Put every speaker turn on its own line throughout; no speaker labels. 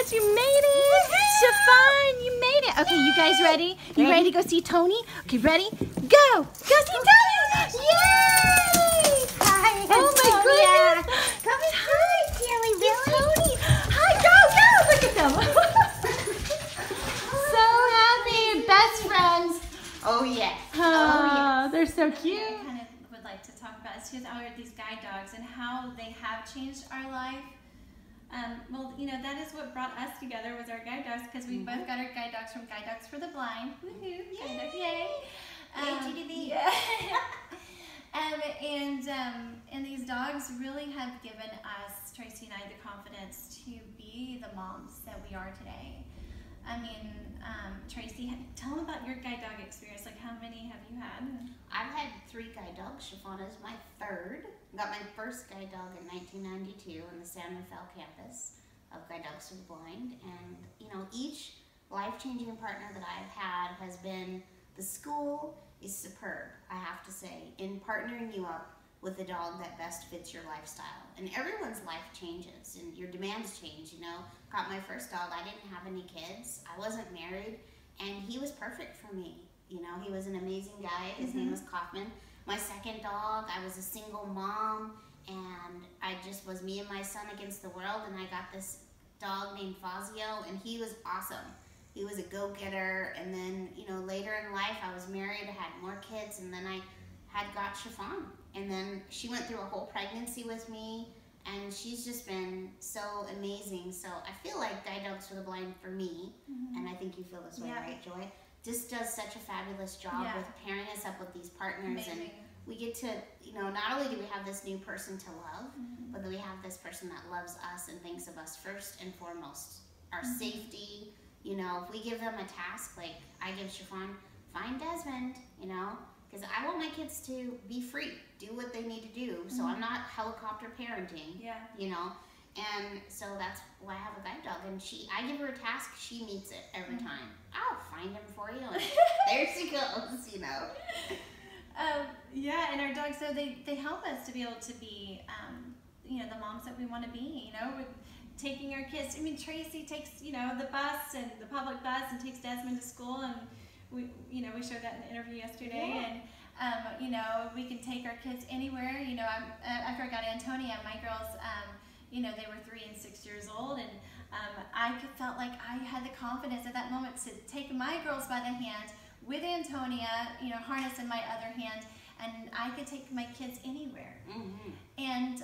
gosh, you made it! Chiffon, you made it! Okay, you guys ready? You ready to go see Tony? Okay, ready? Go! Go see Tony! Yay!
Hi,
oh my goodness!
Come in, hi, Kelly, really?
Tony! Hi, go! Look at them! So happy! Best friends!
Oh, yes.
Oh, they're so cute.
I kind of would like to talk about is just these guide dogs and how they have changed our life. Well, you know, that is what brought us together was our guide dogs, because we both got our guide dogs from Guide Dogs for the Blind. Woohoo! Guide dogs, yay!
Yeah.
And these dogs really have given us, Tracy and I, the confidence to be the moms that we are today. I mean, Tracy, tell them about your guide dog experience. Like, how many have you had?
I've had 3 guide dogs. Chiffon is my 3rd. Got my first guide dog in 1992 on the San Rafael campus of Guide Dogs for the Blind. And, you know, each life-changing partner that I've had has been, the school is superb, I have to say, in partnering you up with the dog that best fits your lifestyle. And everyone's life changes and your demands change, you know. Got my first dog, I didn't have any kids, I wasn't married, and he was perfect for me. You know, he was an amazing guy, his name was Kaufman. My second dog, I was a single mom, and I just was me and my son against the world, and I got this dog named Fazio, and he was awesome. He was a go-getter, and then, you know, later in life, I was married, I had more kids, and then I had got Chiffon. And then she went through a whole pregnancy with me, and she's just been so amazing. So I feel like Guide Dogs for the Blind for me, and I think you feel this way, right, Joy? Just does such a fabulous job with pairing us up with these partners.
Amazing.
And we get to, you know, not only do we have this new person to love, but we have this person that loves us and thinks of us first and foremost. Our safety, you know, if we give them a task, like I give Chiffon, find Desmond, you know, because I want my kids to be free, do what they need to do. So I'm not helicopter parenting, you know. And so that's why I have a guide dog. And I give her a task, she meets it every time. I'll find him for you. And there she goes, you know.
Yeah, and our dogs, so they help us to be able to be, you know, the moms that we want to be, you know, with taking our kids. I mean, Tracy takes, you know, the bus and the public bus and takes Desmond to school, and we showed that in the interview yesterday, and you know, we can take our kids anywhere. You know, after I got Antonia, my girls, you know, they were 3 and 6 years old, and I felt like I had the confidence at that moment to take my girls by the hand with Antonia, you know, harness in my other hand, and I could take my kids anywhere. And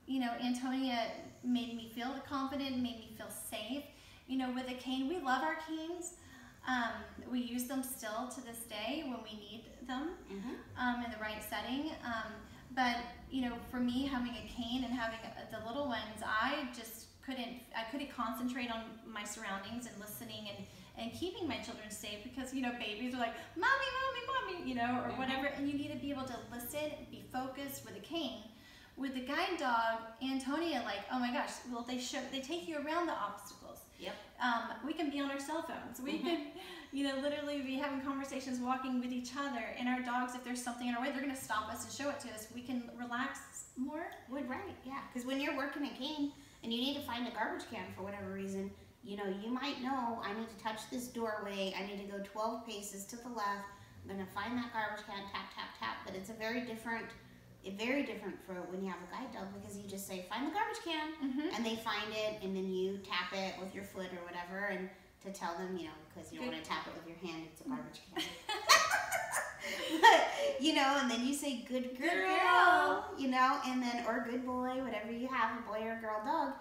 you know, Antonia made me feel confident, made me feel safe. You know, with a cane, we love our canes. We use them still to this day when we need them in the right setting. But you know, for me, having a cane and having the little ones, I couldn't concentrate on my surroundings and listening and keeping my children safe, because, you know, babies are like, mommy, mommy, mommy, you know, or whatever, and you need to be able to listen, be focused with a cane. With the guide dog, Antonia, like, oh my gosh, well, they take you around the obstacles. We can be on our cell phones. We could, you know, literally be having conversations, walking with each other. And our dogs, if there's something in our way, they're going to stop us and show it to us. We can relax more.
Right, yeah. Because when you're working a cane and you need to find a garbage can for whatever reason, you know, you might know, I need to touch this doorway, I need to go 12 paces to the left, I'm going to find that garbage can, tap, tap, tap. But it's very different for when you have a guide dog, because you just say, find the garbage can, and they find it, and then you tap it with your foot or whatever, and to tell them, you know, because you don't want to tap it with your hand, it's a garbage can. But, you know, and then you say, good girl, you know, and then, or good boy, whatever you have, a boy or a girl dog,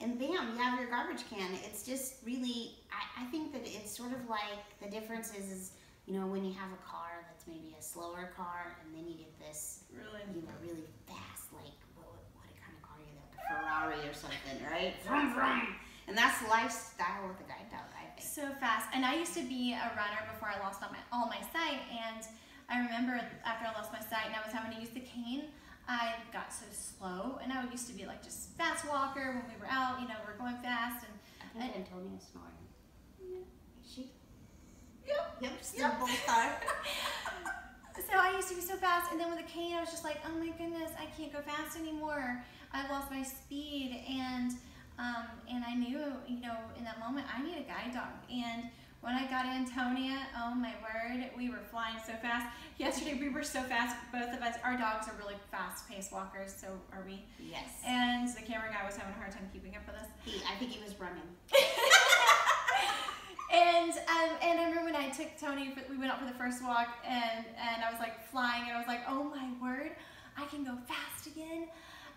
and bam, you have your garbage can. It's just really, I think that it's sort of like, the difference is, you know, when you have a car that's maybe a slower car, and then you get this, you know, really fast, like, what kind of car are you, like a Ferrari or something, right? Vroom, vroom. And that's lifestyle with a guide dog, I think.
So fast. And I used to be a runner before I lost all my sight, and I remember after I lost my sight and I was having to use the cane, I got so slow, and I used to be like just fast walker when we were out, you know, we're going fast. And
I think Antonia's snoring. Is she?
Yep.
Still both car.
So I used to be so fast, and then with a cane, I was just like, oh my goodness, I can't go fast anymore. I lost my speed, and And I knew, you know, in that moment, I need a guide dog. And when I got Antonia, oh my word, we were flying so fast. Yesterday we were so fast, both of us. Our dogs are really fast-paced walkers, so are we.
Yes.
And the camera guy was having a hard time keeping up with us.
I think he was running.
And I remember when I took Tony, we went out for the first walk, and I was like flying, and I was like, oh my word, I can go fast again.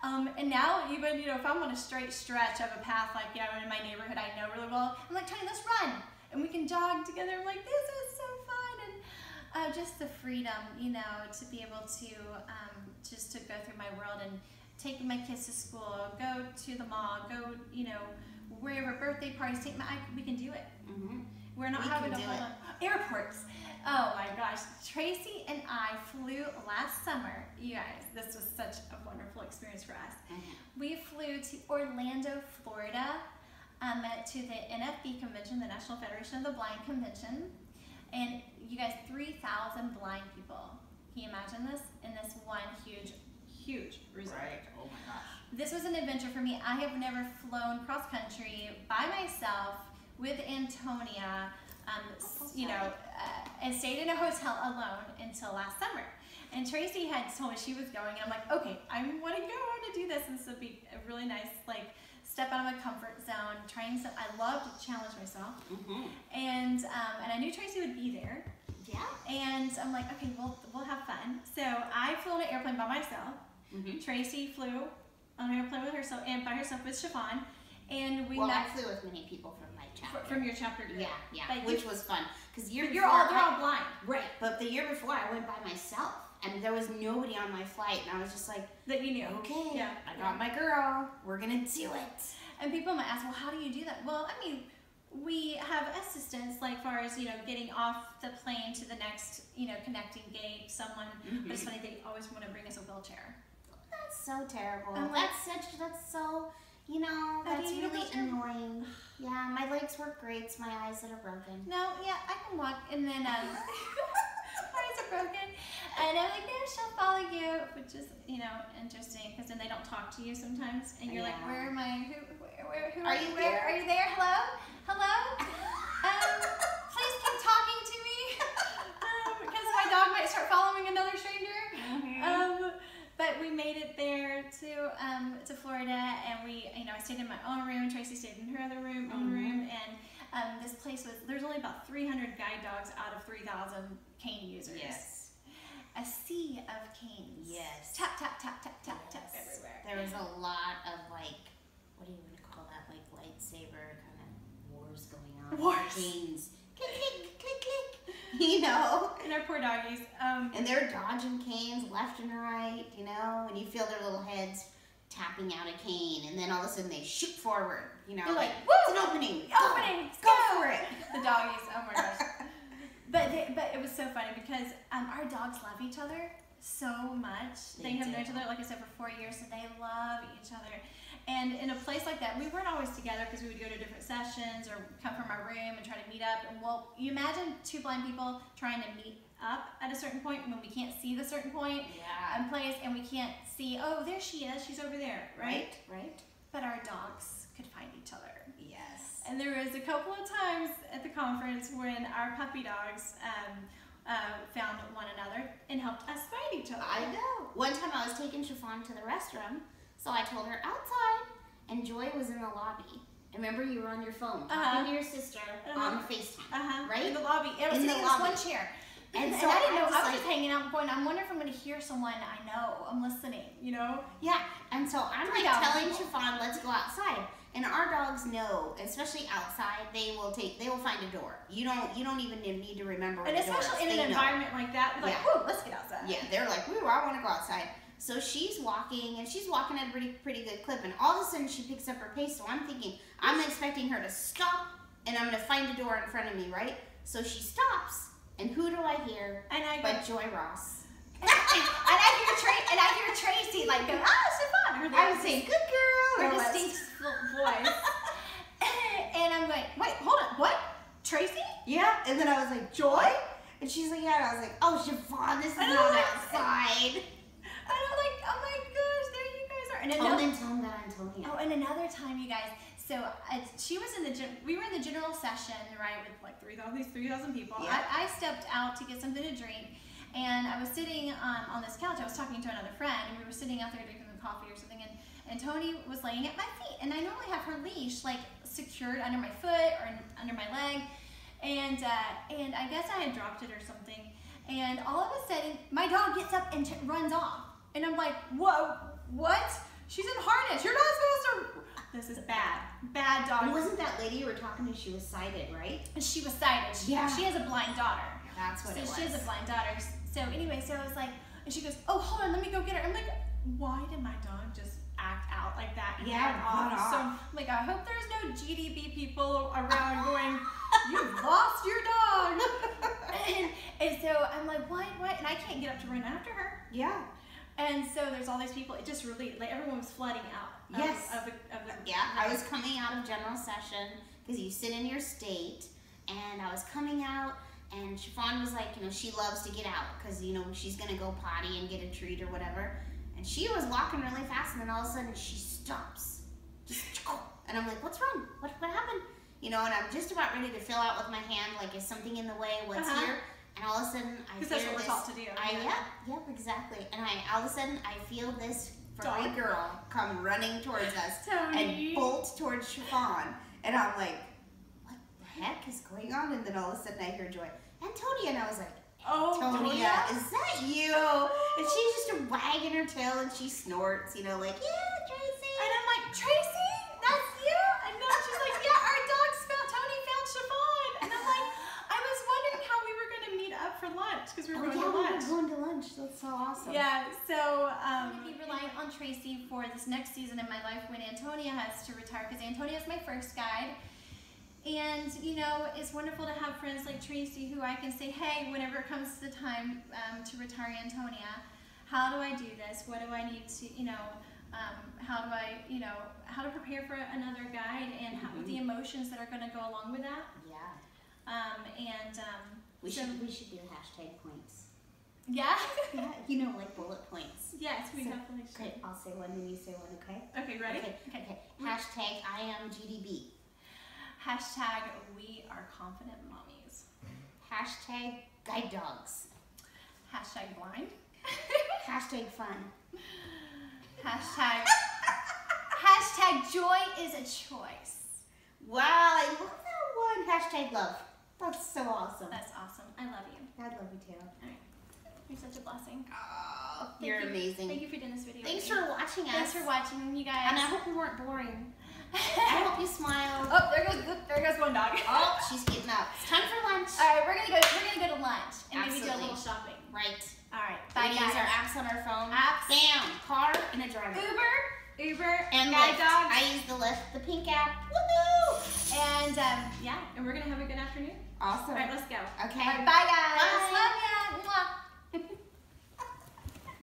And now even, you know, if I'm on a straight stretch of a path, like, you know, in my neighborhood I know really well, I'm like, Tony, let's run. And we can jog together. I'm like, this is so fun. And just the freedom, you know, to be able to just to go through my world and take my kids to school, go to the mall, go, you know, wherever, birthday parties, we can do it.
Mm-hmm.
We're not having to hold on. Airports. Oh my gosh. Tracy and I flew last summer. You guys, this was such a wonderful experience for us.
Mm-hmm.
We flew to Orlando, Florida, to the NFB convention, the National Federation of the Blind Convention. And you guys, 3,000 blind people. Can you imagine this? In this one huge resort.
Right. Oh my gosh.
This was an adventure for me. I have never flown cross country by myself with Antonia, you know, and stayed in a hotel alone until last summer. And Tracy had told me she was going, and I'm like, okay, I want to go, I want to do this. And this would be a really nice, like, step out of my comfort zone, trying some, I love to challenge myself.
Mm-hmm.
And I knew Tracy would be there.
Yeah.
And I'm like, okay, we'll have fun. So I flew on an airplane by myself.
Mm-hmm.
Tracy flew on an airplane with herself and by herself with Chiffon. And we
well,
met.
I flew with many people from my chapter.
From your chapter group.
Yeah,
But
which was fun. Because
they're all blind.
Right, but the year before I went by myself. And there was nobody on my flight. And I was just like,
That you knew.
okay,
Yeah.
I got my girl. We're going to do it.
And people might ask, well, how do you do that? Well, I mean, we have assistance, like far as, you know, getting off the plane to the next, you know, connecting gate. Someone, but it's funny, they always want to bring us a wheelchair.
That's so terrible.
I'm like,
That's so, you know,
How do
that's
you need a
really
wheelchair?
annoying. Yeah, my legs work great. It's my eyes that are broken.
No, yeah, I can walk. And then, my eyes are broken. And I'm like, no, she'll follow you, which is, you know, interesting, because then they don't talk to you sometimes, and you're like,
Yeah.
where am I? Who
Are you
where?
there?
Are you there? Hello? Hello? Please keep talking to me, because my dog might start following another stranger. But we made it there to Florida, and we, you know, I stayed in my own room. Tracy stayed in her other room, own room, and this place was, there's only about 300 guide dogs out of 3,000 cane users.
Yes.
A sea of canes.
Yes.
Tap, tap, tap, tap, tap, tap
Yes.
everywhere.
There was a lot of, like, what do you want to call that? Like lightsaber kind of wars going on.
Wars.
Canes. Click, click, click, click. You know?
And our poor doggies.
And they're dodging canes left and right, you know? And you feel their little heads tapping out a cane. And then all of a sudden they shoot forward, you know?
They're like,
it's an opening.
Opening.
Go for it.
The doggies. Oh my gosh. But it was so funny because our dogs love each other so much. They have known each other, like I said, for 4 years, so they love each other. And in a place like that, we weren't always together because we would go to different sessions or come from our room and try to meet up. And well, you imagine two blind people trying to meet up at a certain point when we can't see the certain point and place, and we can't see, oh, there she is, she's over there, right?
Right.
But our dogs could find each other.
Yes.
And there was a couple of times at the conference when our puppy dogs found one another and helped us find each other.
I know. One time I was taking Chiffon to the restroom, so I told her outside, and Joy was in the lobby. And remember, you were on your phone talking to your sister on FaceTime, right?
In the lobby. It was
in
sitting
the
in this
lobby.
one chair.
And
And
so
I didn't know.
was
I was
like,
just hanging out going, I wonder if I'm going to hear someone I know. I'm listening, you know?
yeah. And so I'm like
3,000
telling
people.
Chiffon, let's go outside. And our dogs know, especially outside, they will find a door. You don't even need to remember where
And
the door is.
especially in
They
an
know.
environment like that, like,
Yeah.
whoo, let's get outside.
Yeah, they're like, woo, I want to go outside. So she's walking, and she's walking at a pretty good clip, and all of a sudden she picks up her pace, so I'm thinking, I'm expecting her to stop, and I'm going to find a door in front of me, right? So she stops, and who do I hear
And I go,
but Joy Ross.
and I hear Tracy like go, Chiffon.
I was saying, good girl.
Her
or
distinct voice. And I'm like, wait, hold on, what? Tracy?
yeah, and then I was like, Joy? And she's like, yeah, and I was like, oh, Chiffon, this is
And
not
I'm like-
outside.
And I'm like, oh my gosh, there you guys are. And
Oh,
another,
and then tell him that Antonia.
and another time, you guys, So she was we were in the general session, right, with like 3,000 people.
Yeah.
I stepped out to get something to drink, and I was sitting on this couch. I was talking to another friend, and we were sitting out there drinking coffee or something, and Tony was laying at my feet, and I normally have her leash like secured under my foot or under my leg, and I guess I had dropped it or something, and all of a sudden my dog gets up and runs off, and I'm like, whoa, what? She's in harness. You're not supposed to. This is bad dog.
And wasn't that lady you were talking to? She was sighted, right?
She was sighted.
Yeah.
She has a blind daughter.
That's what it was.
So she has a blind daughter. So anyway, so I was like, and she goes, oh, hold on, let me go get her. I'm like, why did my dog just act out like that?
Yeah,
So I'm like, I hope there's no GDB people around going, you've lost your dog. and so I'm like, what? And I can't get up to run after her.
Yeah.
And so there's all these people. It just really, like, everyone was flooding out.
Yes.
Yeah,
I was coming out of general session because you sit in your state, and I was coming out, and Chiffon was like, you know, she loves to get out because, you know, she's going to go potty and get a treat or whatever. And she was walking really fast, and then all of a sudden she stops. And I'm like, what's wrong? What happened? You know, and I'm just about ready to fill out with my hand, like, is something in the way? What's here? And all of a sudden I hear
that's what
this.
We're taught to do.
Yeah, exactly. And all of a sudden I feel this furry girl come running towards us and bolt towards Chiffon. And I'm like, what the heck is going on? And then all of a sudden I hear Joy, Antonia, and I was like,
oh,
Antonia, is that you? And she's just wagging her tail and she snorts, you know, like, yeah, Tracy.
And I'm like, Tracy, that's you? And then she's like, yeah, our Tony found Chiffon. And I'm like, I was wondering how we were going to meet up for lunch because we were going to lunch.
We were going to lunch. That's so awesome.
Yeah, so I'm going to be relying on Tracy for this next season in my life when Antonia has to retire, because Antonia is my first guide. And, you know, it's wonderful to have friends like Tracy who I can say, hey, whenever it comes to the time to retire Antonia, how do I do this? What do I need to, you know, how do I, you know, how to prepare for another guide, and how, the emotions that are going to go along with that.
Yeah. We should do hashtag points.
Yeah?
Yeah, you know, like bullet points.
Yes, we definitely should.
Okay, I'll say one and you say one, okay?
Okay, ready?
Okay. Hashtag I am GDB.
Hashtag we are confident mommies.
Hashtag guide dogs.
Hashtag blind.
Hashtag fun.
Hashtag joy is a choice.
Wow, I love that one. Hashtag love. That's so awesome.
That's awesome. I love you.
I love you too.
All right. You're such a blessing.
Oh, you're amazing.
Thank you for doing this video.
Thanks for watching us.
Thanks for watching, you guys.
And I hope we weren't boring. I hope you smiled.
Oh, there goes one dog.
Oh, she's getting up. It's time for lunch.
All right, we're gonna go to lunch and maybe do a little shopping.
Right.
All right.
Bye,
Bye,
guys.
guys.
Our apps on our phone.
Apps.
Bam. Car and a driver.
Uber,
and
guide
Lyft.
dogs.
I use the Lyft, the pink app. Woohoo!
And yeah, and we're gonna have a good afternoon.
Awesome.
All right, let's go.
Okay.
All right, bye guys.
Bye.
Love ya. Mwah.